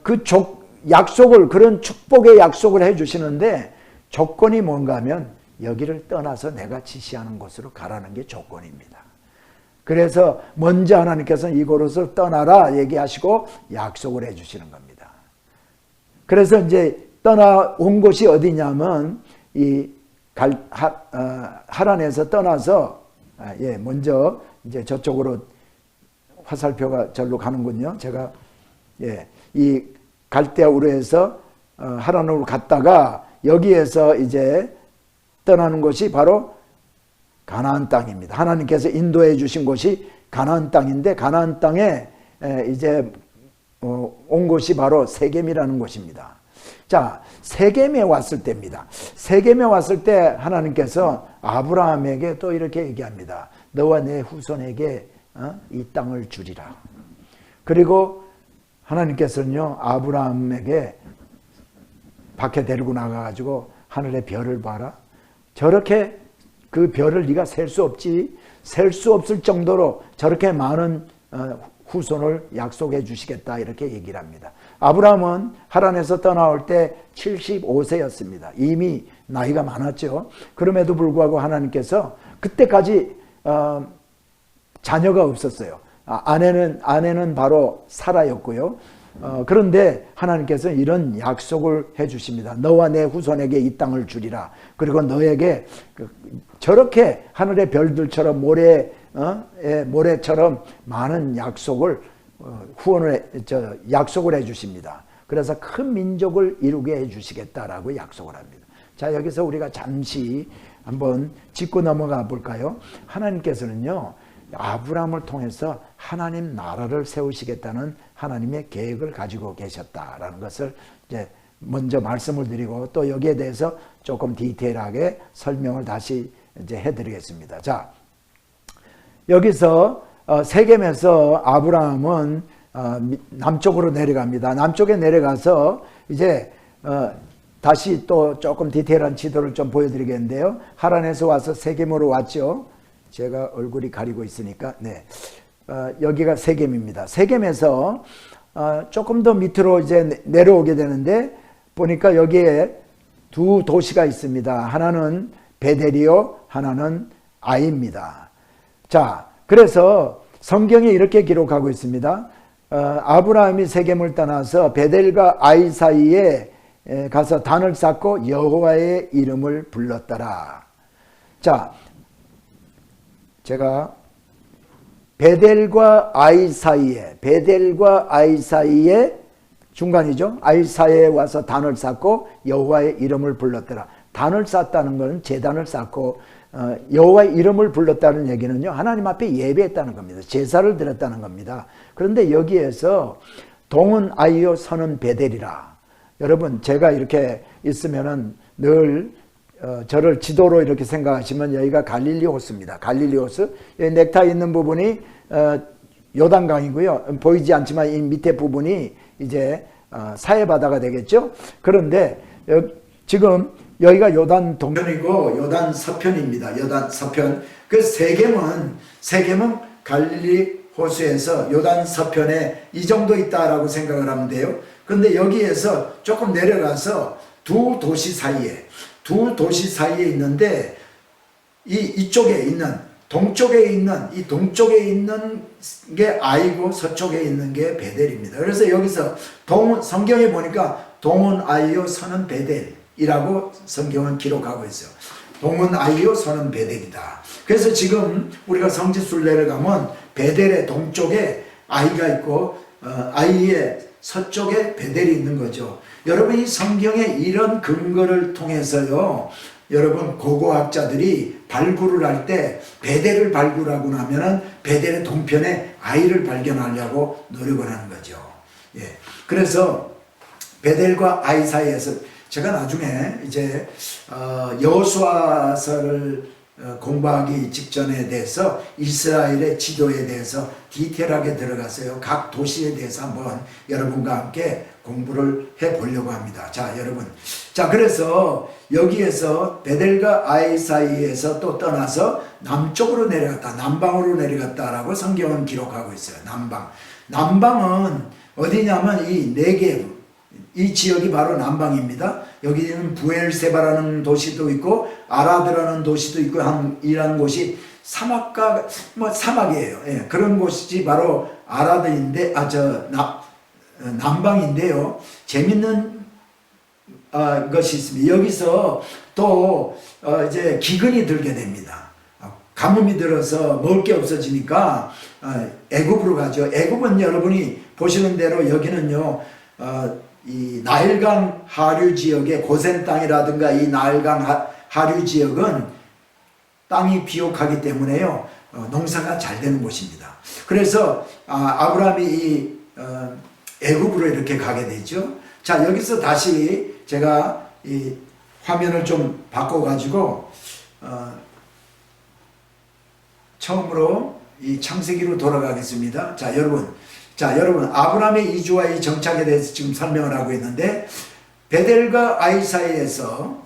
그런 축복의 약속을 해주시는데 조건이 뭔가 하면 여기를 떠나서 내가 지시하는 곳으로 가라는 게 조건입니다. 그래서 먼저 하나님께서는 이곳을 떠나라 얘기하시고 약속을 해주시는 겁니다. 그래서 이제 떠나온 곳이 어디냐면 이 하란에서 떠나서 먼저 이제 저쪽으로 화살표가 절로 가는군요. 제가 이 갈대아 우르에서 하란으로 갔다가 여기에서 이제 떠나는 곳이 바로 가나안 땅입니다. 하나님께서 인도해 주신 곳이 가나안 땅인데 가나안 땅에 이제 온 곳이 바로 세겜이라는 곳입니다. 자, 세겜에 왔을 때입니다. 세겜에 왔을 때 하나님께서 아브라함에게 또 이렇게 얘기합니다. 너와 내 후손에게 이 땅을 주리라. 그리고 하나님께서는요 아브라함에게 밖에 데리고 나가가지고 하늘의 별을 봐라. 저렇게 그 별을 네가 셀 수 없지. 셀 수 없을 정도로 저렇게 많은 후손을 약속해 주시겠다 이렇게 얘기를 합니다. 아브라함은 하란에서 떠나올 때 75세였습니다. 이미 나이가 많았죠. 그럼에도 불구하고 하나님께서 그때까지 자녀가 없었어요. 아내는 바로 사라였고요. 그런데 하나님께서 이런 약속을 해 주십니다. 너와 내 후손에게 이 땅을 주리라. 그리고 너에게 저렇게 하늘의 별들처럼 모래처럼 많은 약속을 약속을 해 주십니다. 그래서 큰 민족을 이루게 해 주시겠다라고 약속을 합니다. 자, 여기서 우리가 잠시 한번 짚고 넘어가 볼까요? 하나님께서는요, 아브라함을 통해서 하나님 나라를 세우시겠다는 하나님의 계획을 가지고 계셨다라는 것을 이제 먼저 말씀을 드리고 또 여기에 대해서 조금 디테일하게 설명을 다시 이제 해드리겠습니다. 자, 여기서 세겜에서 아브라함은 남쪽으로 내려갑니다. 남쪽에 내려가서 이제 다시 또 조금 디테일한 지도를 좀 보여드리겠는데요. 하란에서 와서 세겜으로 왔죠. 제가 얼굴이 가리고 있으니까 여기가 세겜입니다. 세겜에서 조금 더 밑으로 이제 내려오게 되는데 보니까 여기에 두 도시가 있습니다. 하나는 베델이요, 하나는 아이입니다. 자, 그래서 성경이 이렇게 기록하고 있습니다. 아브라함이 세겜을 떠나서 베델과 아이 사이에 가서 단을 쌓고 여호와의 이름을 불렀더라. 자, 제가 베델과 아이 사이에 중간이죠. 아이 사이에 와서 단을 쌓고 여호와의 이름을 불렀더라. 단을 쌓았다는 것은 제단을 쌓고 여호와의 이름을 불렀다는 얘기는요, 하나님 앞에 예배했다는 겁니다. 제사를 드렸다는 겁니다. 그런데 여기에서 동은 아이요 서는 베델이라. 여러분, 제가 이렇게 있으면은 늘 저를 지도로 이렇게 생각하시면 여기가 갈릴리 호수입니다. 갈릴리 호수. 여기 넥타이 있는 부분이 요단강이고요. 보이지 않지만 이 밑에 부분이 이제 사해바다가 되겠죠. 그런데 지금 여기가 요단 동편이고 요단 서편입니다. 요단 서편. 그 세겜은 갈릴리 호수에서 요단 서편에 이 정도 있다라고 생각을 하면 돼요. 그런데 여기에서 조금 내려가서 두 도시 사이에 있는데 이쪽에 있는 동쪽에 있는 게 아이고 서쪽에 있는 게 베델입니다. 그래서 여기서 성경에 보니까 동은 아이요 서는 베델이라고 성경은 기록하고 있어요. 동은 아이요 서는 베델이다. 그래서 지금 우리가 성지순례를 가면 베델의 동쪽에 아이가 있고 아이의 서쪽에 베델이 있는 거죠. 여러분, 이 성경의 이런 근거를 통해서요, 여러분 고고학자들이 발굴을 할 때 베델을 발굴하고 나면은 베델의 동편에 아이를 발견하려고 노력을 하는 거죠. 예. 그래서 베델과 아이 사이에서 제가 나중에 이제 여호수아서를 공부하기 직전에 대해서 이스라엘의 지도에 대해서 디테일하게 들어가서요, 각 도시에 대해서 한번 여러분과 함께 공부를 해 보려고 합니다. 자, 여러분. 자, 그래서 여기에서 베델과 아이 사이에서 또 떠나서 남쪽으로 내려갔다, 남방으로 내려갔다라고 성경은 기록하고 있어요. 남방은 어디냐면 이 네게브, 이 지역이 바로 남방입니다. 여기는 부엘세바라는 도시도 있고 아라드라는 도시도 있고 이라는 곳이 사막이에요. 예, 그런 곳이 바로 아라드인데 남방인데요. 재밌는 것이 있습니다. 여기서 또 이제 기근이 들게 됩니다. 가뭄이 들어서 먹을 게 없어지니까 애굽으로 가죠. 애굽은 여러분이 보시는 대로 여기는요, 이 나일강 하류 지역의 고센 땅이라든가 이 나일강 하류 지역은 땅이 비옥하기 때문에요, 농사가 잘 되는 곳입니다. 그래서 아브라함이 이 애굽으로 이렇게 가게 되죠. 자, 여기서 다시 제가 이 화면을 좀 바꿔 가지고 처음으로 이 창세기로 돌아가겠습니다. 자, 여러분 아브라함의 이주와 이 정착에 대해서 지금 설명을 하고 있는데, 베델과 아이 사이에서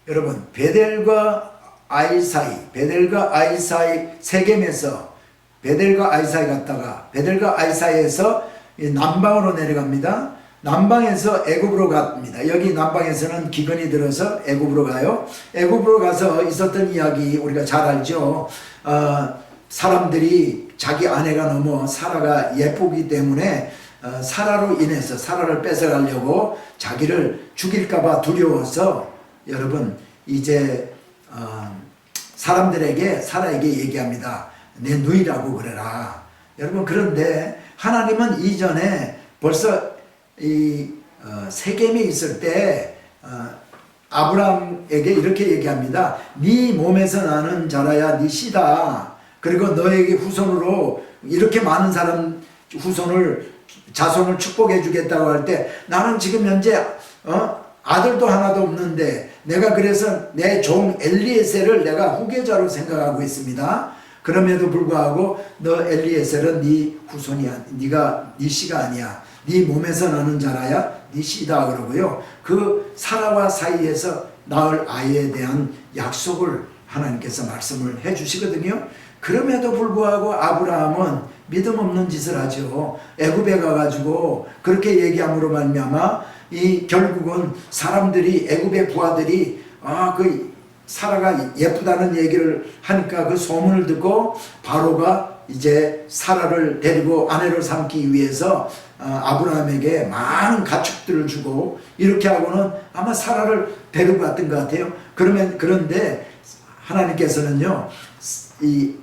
여러분 베델과 아이 사이, 베델과 아이 사이 세겜에서 베델과 아이 사이 갔다가 베델과 아이 사이에서 남방으로 내려갑니다. 남방에서 애굽으로 갑니다. 여기 남방에서는 기근이 들어서 애굽으로 가요. 애굽으로 가서 있었던 이야기 우리가 잘 알죠. 사람들이 자기 아내가 너무 사라가 예쁘기 때문에 사라로 인해서 사라를 뺏어가려고 자기를 죽일까봐 두려워서 여러분 이제 사람들에게 사라에게 얘기합니다. 내 누이라고 그래라. 여러분 그런데 하나님은 이전에 벌써 이 세겜에 있을 때 아브라함에게 이렇게 얘기합니다. 네 몸에서 나는 자라야 네 씨다. 그리고 너에게 후손으로 이렇게 많은 사람 자손을 축복해 주겠다고 할 때 나는 지금 현재 아들도 하나도 없는데 내가 그래서 내 종 엘리에셀을 내가 후계자로 생각하고 있습니다. 그럼에도 불구하고 너 엘리에셀은 네 후손이야. 네가 네 씨가 아니야. 네 몸에서 나는 자라야 네 씨다 그러고요. 그 사라와 사이에서 낳을 아이에 대한 약속을 하나님께서 말씀을 해 주시거든요. 그럼에도 불구하고 아브라함은 믿음 없는 짓을 하죠. 애굽에 가가지고 그렇게 얘기함으로 말미암아 이 결국은 사람들이 애굽의 부하들이 그 사라가 예쁘다는 얘기를 하니까 그 소문을 듣고 바로가 이제 사라를 데리고 아내로 삼기 위해서 아브라함에게 많은 가축들을 주고 이렇게 하고는 아마 사라를 데리고 갔던 것 같아요. 그런데 하나님께서는요 이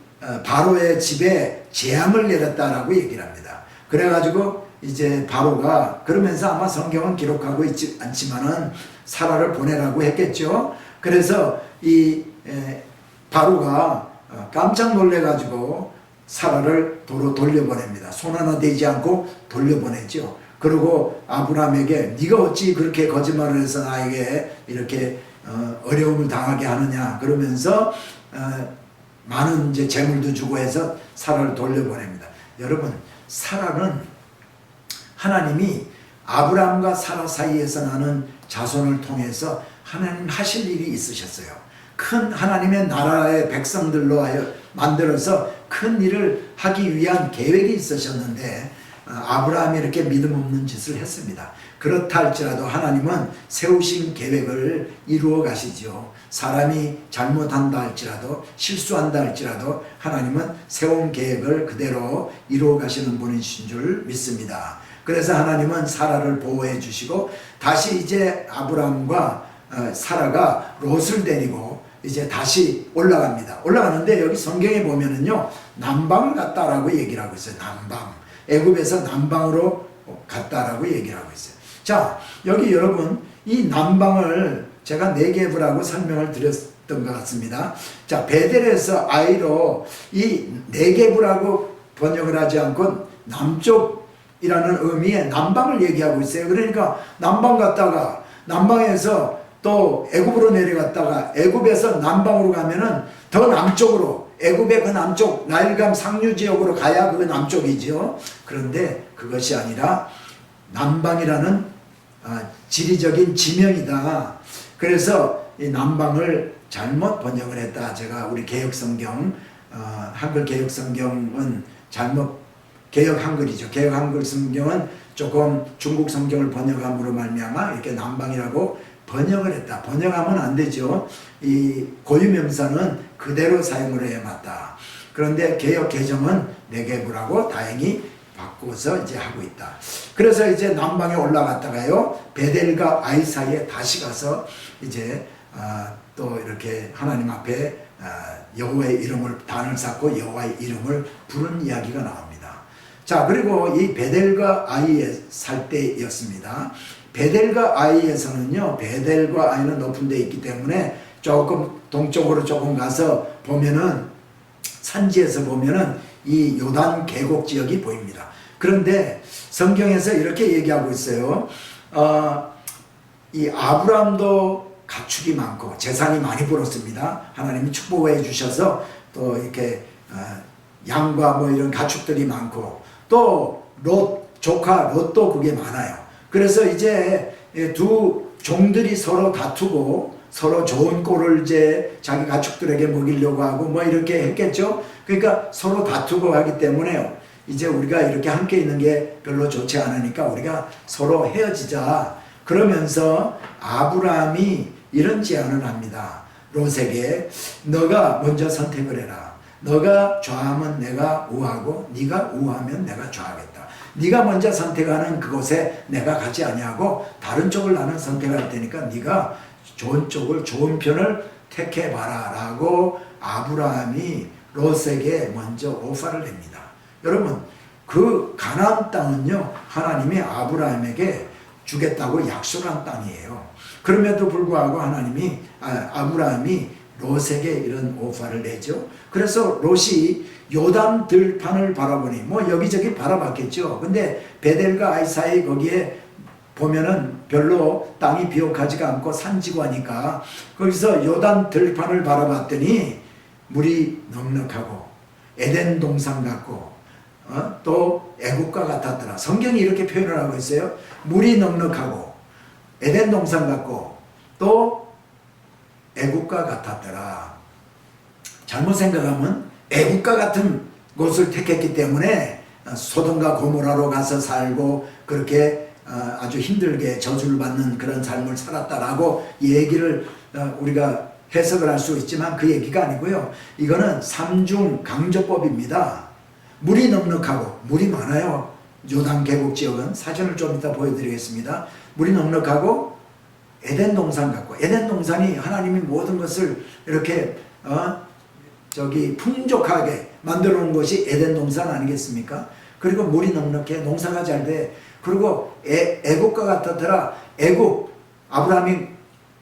바로의 집에 재앙을 내렸다라고 얘기를 합니다. 그래가지고 이제 바로가 그러면서 아마 성경은 기록하고 있지 않지만은 사라를 보내라고 했겠죠. 그래서 이 바로가 깜짝 놀래가지고 사라를 도로 돌려보냅니다. 손 하나 대지 않고 돌려보내죠. 그리고 아브라함에게 네가 어찌 그렇게 거짓말을 해서 나에게 이렇게 어려움을 당하게 하느냐 그러면서 많은 이제 재물도 주고 해서 사라를 돌려보냅니다. 여러분 사라는 하나님이 아브라함과 사라 사이에서 나는 자손을 통해서 하나님 하실 일이 있으셨어요. 큰 하나님의 나라의 백성들로 하여 만들어서 큰 일을 하기 위한 계획이 있으셨는데 아브라함이 이렇게 믿음 없는 짓을 했습니다. 그렇다 할지라도 하나님은 세우신 계획을 이루어 가시죠. 사람이 잘못한다 할지라도 실수한다 할지라도 하나님은 세운 계획을 그대로 이루어 가시는 분이신 줄 믿습니다. 그래서 하나님은 사라를 보호해 주시고 다시 이제 아브라함과 사라가 롯을 데리고 이제 다시 올라갑니다. 올라가는데 여기 성경에 보면은요 남방을 갔다라고 얘기를 하고 있어요. 남방. 애굽에서 남방으로 갔다라고 얘기를 하고 있어요. 자, 여기 여러분 이 남방을 제가 네게브라고 설명을 드렸던 것 같습니다. 자, 베델에서 아이로 이 네게브라고 번역을 하지 않고 남쪽이라는 의미의 남방을 얘기하고 있어요. 그러니까 남방 갔다가 남방에서 또 애굽으로 내려갔다가 애굽에서 남방으로 가면은 더 남쪽으로 애굽의 그 남쪽 나일강 상류 지역으로 가야 그 남쪽이죠. 그런데 그것이 아니라 남방이라는 지리적인 지명이다. 그래서 이 남방을 잘못 번역을 했다. 제가 우리 개혁성경 한글 개혁성경은 잘못 개혁 한글이죠. 개혁 한글 성경은 조금 중국 성경을 번역함으로 말미암아 이렇게 남방이라고 번역을 했다. 번역하면 안 되죠. 이 고유명사는 그대로 사용을 해야 맞다. 그런데 개역 개정은 네게브라고 다행히 바꿔서 이제 하고 있다. 그래서 이제 남방에 올라갔다가요 베델과 아이 사이에 다시 가서 이제 또 이렇게 하나님 앞에 여호와의 이름을 단을 쌓고 여호와의 이름을 부른 이야기가 나옵니다. 자, 그리고 이 베델과 아이에 살 때였습니다. 베델과 아이에서는요, 베델과 아이는 높은 데 있기 때문에 조금 동쪽으로 조금 가서 보면은 산지에서 보면은 이 요단 계곡 지역이 보입니다. 그런데 성경에서 이렇게 얘기하고 있어요. 이 아브라함도 가축이 많고 재산이 많이 벌었습니다. 하나님이 축복해 주셔서 또 이렇게 양과 뭐 이런 가축들이 많고 또 롯 조카 롯도 그게 많아요. 그래서 이제 두 종들이 서로 다투고 서로 좋은 꼴을 이제 자기 가축들에게 먹이려고 하고 뭐 이렇게 했겠죠. 그러니까 서로 다투고 하기 때문에 이제 우리가 이렇게 함께 있는 게 별로 좋지 않으니까 우리가 서로 헤어지자. 그러면서 아브라함이 이런 제안을 합니다. 롯에게 너가 먼저 선택을 해라. 너가 좌하면 내가 우하고 네가 우하면 내가 좌하겠다. 네가 먼저 선택하는 그곳에 내가 가지 아니하고 다른 쪽을 나는 선택할 테니까 네가 좋은 쪽을 좋은 편을 택해봐라 라고 아브라함이 롯에게 먼저 오퍼를 냅니다. 여러분 그 가나안 땅은요 하나님이 아브라함에게 주겠다고 약속한 땅이에요. 그럼에도 불구하고 하나님이 아브라함이 롯에게 이런 오퍼를 내죠. 그래서 롯이 요단 들판을 바라보니 뭐 여기저기 바라봤겠죠. 근데 베델과 아이 사이 거기에 보면은 별로 땅이 비옥하지가 않고 산지고 하니까 거기서 요단 들판을 바라봤더니 물이 넉넉하고 에덴 동산 같고 또 애국과 같았더라. 성경이 이렇게 표현을 하고 있어요. 물이 넉넉하고 에덴 동산 같고 또 애국과 같았더라. 잘못 생각하면 애국과 같은 곳을 택했기 때문에 소돔과 고모라로 가서 살고 그렇게 아주 힘들게 저주를 받는 그런 삶을 살았다라고 얘기를 우리가 해석을 할 수 있지만 그 얘기가 아니고요. 이거는 삼중 강조법입니다. 물이 넉넉하고 물이 많아요. 요단 계곡 지역은 사진을 좀 이따 보여드리겠습니다. 물이 넉넉하고 에덴 동산 같고 에덴 동산이 하나님이 모든 것을 이렇게 풍족하게 만들어 놓은 것이 에덴 동산 아니겠습니까? 그리고 물이 넉넉해 농사가 잘 돼. 그리고 애국과 같았더라. 애국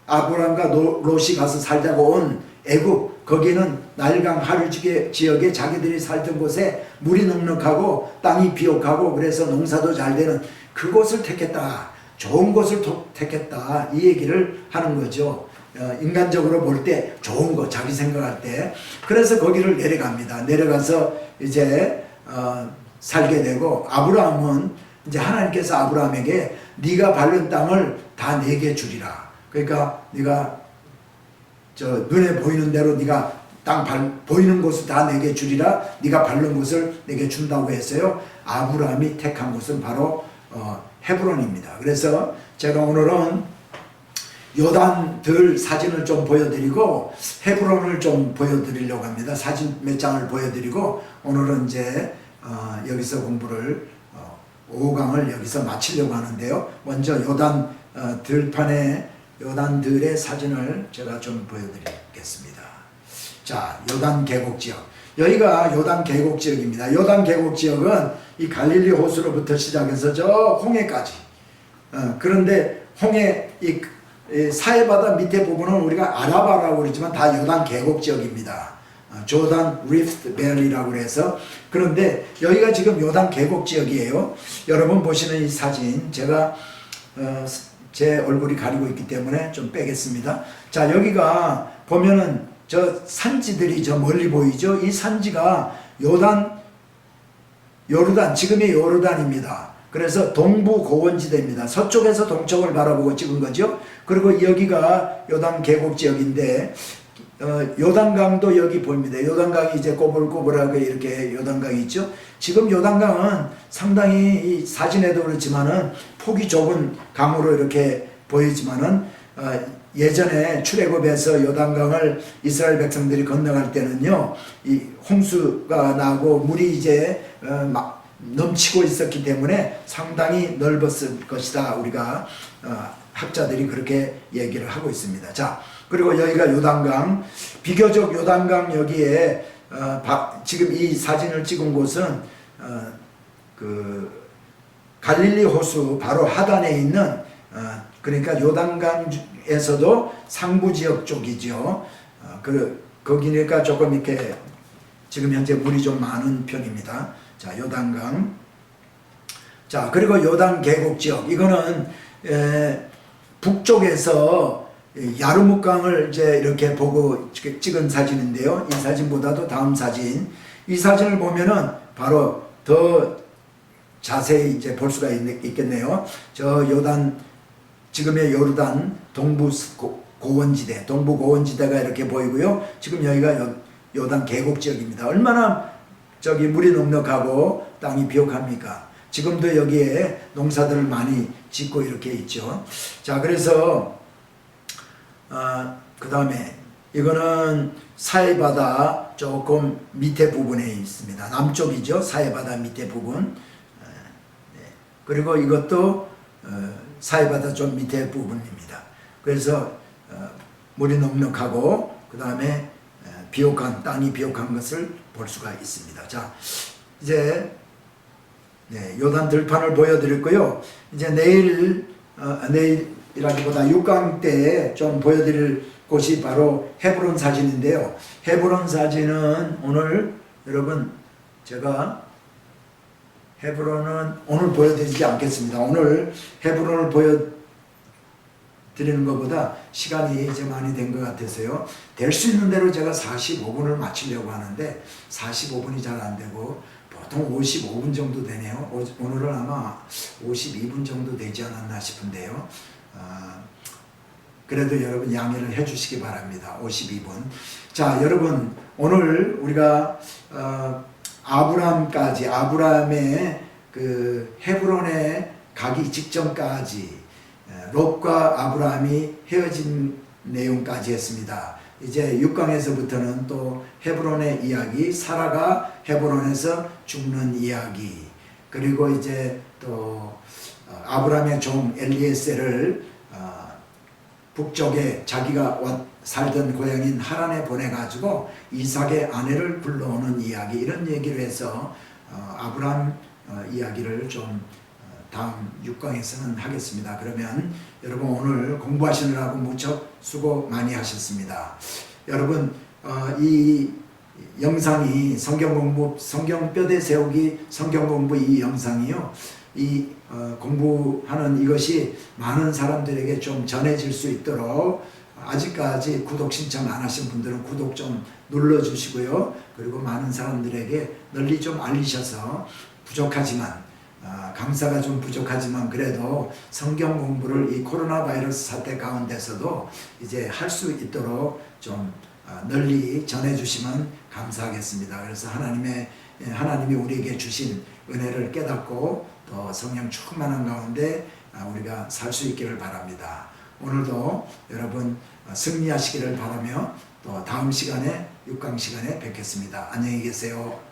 아브라함과 롯이 가서 살다가 온 애국 거기는 나일강 하류 지역에 자기들이 살던 곳에 물이 넉넉하고 땅이 비옥하고 그래서 농사도 잘 되는 그곳을 택했다. 좋은 곳을 택했다. 이 얘기를 하는 거죠. 인간적으로 볼 때 좋은 거 자기 생각할 때 그래서 거기를 내려갑니다. 내려가서 이제 살게 되고 아브라함은 이제 하나님께서 아브라함에게 네가 밟는 땅을 다 내게 주리라. 그러니까 네가 눈에 보이는 대로 네가 보이는 곳을 다 내게 주리라. 네가 밟는 곳을 내게 준다고 했어요. 아브라함이 택한 곳은 바로 헤브론입니다. 그래서 제가 오늘은 요단들 사진을 좀 보여드리고 헤브론을 좀 보여드리려고 합니다. 사진 몇 장을 보여드리고 오늘은 이제 여기서 공부를 5강을 여기서 마치려고 하는데요. 먼저 요단 들판에 요단들의 사진을 제가 좀 보여드리겠습니다. 자, 요단 계곡 지역. 여기가 요단 계곡 지역입니다. 요단 계곡 지역은 이 갈릴리 호수로부터 시작해서 저 홍해까지. 그런데 홍해 이 사해바다 밑에 부분은 우리가 아라바라고 그러지만 다 요단 계곡 지역입니다. 조단 리프트 밸리라고 해서 그런데 여기가 지금 요단 계곡 지역이에요. 여러분 보시는 이 사진 제가 제 얼굴이 가리고 있기 때문에 좀 빼겠습니다. 자, 여기가 보면은 저 산지들이 저 멀리 보이죠? 이 산지가 요르단, 지금의 요르단입니다. 그래서 동부 고원지대입니다. 서쪽에서 동쪽을 바라보고 찍은 거죠. 그리고 여기가 요단 계곡 지역인데 요단강도 여기 보입니다. 요단강이 이제 꼬불꼬불하게 이렇게 요단강이 있죠. 지금 요단강은 상당히 이 사진에도 그렇지만은 폭이 좁은 강으로 이렇게 보이지만은 예전에 출애굽에서 요단강을 이스라엘 백성들이 건너갈 때는요, 이 홍수가 나고 물이 이제 막 넘치고 있었기 때문에 상당히 넓었을 것이다. 우리가 학자들이 그렇게 얘기를 하고 있습니다. 자, 그리고 여기가 요단강. 비교적 요단강 여기에 지금 이 사진을 찍은 곳은 그 갈릴리 호수 바로 하단에 있는 그러니까 요단강에서도 상부 지역 쪽이죠. 거기니까 조금 이렇게 지금 현재 물이 좀 많은 편입니다. 자, 요단강. 자, 그리고 요단 계곡 지역. 이거는 북쪽에서 야르묵강을 이제 이렇게 보고 찍은 사진인데요. 이 사진보다도 다음 사진. 이 사진을 보면은 바로 더 자세히 이제 볼 수가 있겠네요. 저 요단, 지금의 요르단 동부 고원지대, 동부 고원지대가 이렇게 보이고요. 지금 여기가 요단 계곡 지역입니다. 얼마나 저기 물이 넉넉하고 땅이 비옥합니까? 지금도 여기에 농사들을 많이 짓고 이렇게 있죠. 자, 그래서 그 다음에 이거는 사해바다 조금 밑에 부분에 있습니다. 남쪽이죠. 사해바다 밑에 부분. 그리고 이것도 사해바다 좀 밑에 부분입니다. 그래서 물이 넉넉하고 그 다음에 비옥한, 땅이 비옥한 것을 볼 수가 있습니다. 자, 이제 요단 들판을 보여드렸고요. 이제 내일이라기보다 6강 때 좀 보여드릴 곳이 바로 헤브론 사진인데요. 헤브론 사진은 오늘 여러분 제가 헤브론은 오늘 보여드리지 않겠습니다. 오늘 헤브론을 보여드리는 것보다 시간이 이제 많이 된 것 같아서요. 될 수 있는 대로 제가 45분을 마치려고 하는데 45분이 잘 안 되고 보통 55분 정도 되네요. 오늘은 아마 52분 정도 되지 않았나 싶은데요. 그래도 여러분 양해를 해 주시기 바랍니다. 52분. 자, 여러분 오늘 우리가 아브라함의 그 헤브론에 가기 직전까지 롯과 아브라함이 헤어진 내용까지 했습니다. 이제 6강에서부터는 또 헤브론의 이야기, 사라가 헤브론에서 죽는 이야기, 그리고 이제 또 아브라함의 종 엘리에셀을 북쪽에 자기가 살던 고향인 하란에 보내가지고 이삭의 아내를 불러오는 이야기, 이런 얘기를 해서 아브라함 이야기를 좀 다음 6강에서는 하겠습니다. 그러면 여러분 오늘 공부하시느라고 무척 수고 많이 하셨습니다. 여러분 이 영상이 성경 뼈대 세우기 성경 공부 이 영상이요. 이 공부하는 이것이 많은 사람들에게 좀 전해질 수 있도록 아직까지 구독 신청 안 하신 분들은 구독 좀 눌러주시고요. 그리고 많은 사람들에게 널리 좀 알리셔서 부족하지만 강사가 좀 부족하지만 그래도 성경 공부를 이 코로나 바이러스 사태 가운데서도 이제 할 수 있도록 좀 널리 전해주시면 감사하겠습니다. 그래서 하나님이 우리에게 주신 은혜를 깨닫고 또 성령 충만한 가운데 우리가 살 수 있기를 바랍니다. 오늘도 여러분 승리하시기를 바라며 또 다음 시간에 6강 시간에 뵙겠습니다. 안녕히 계세요.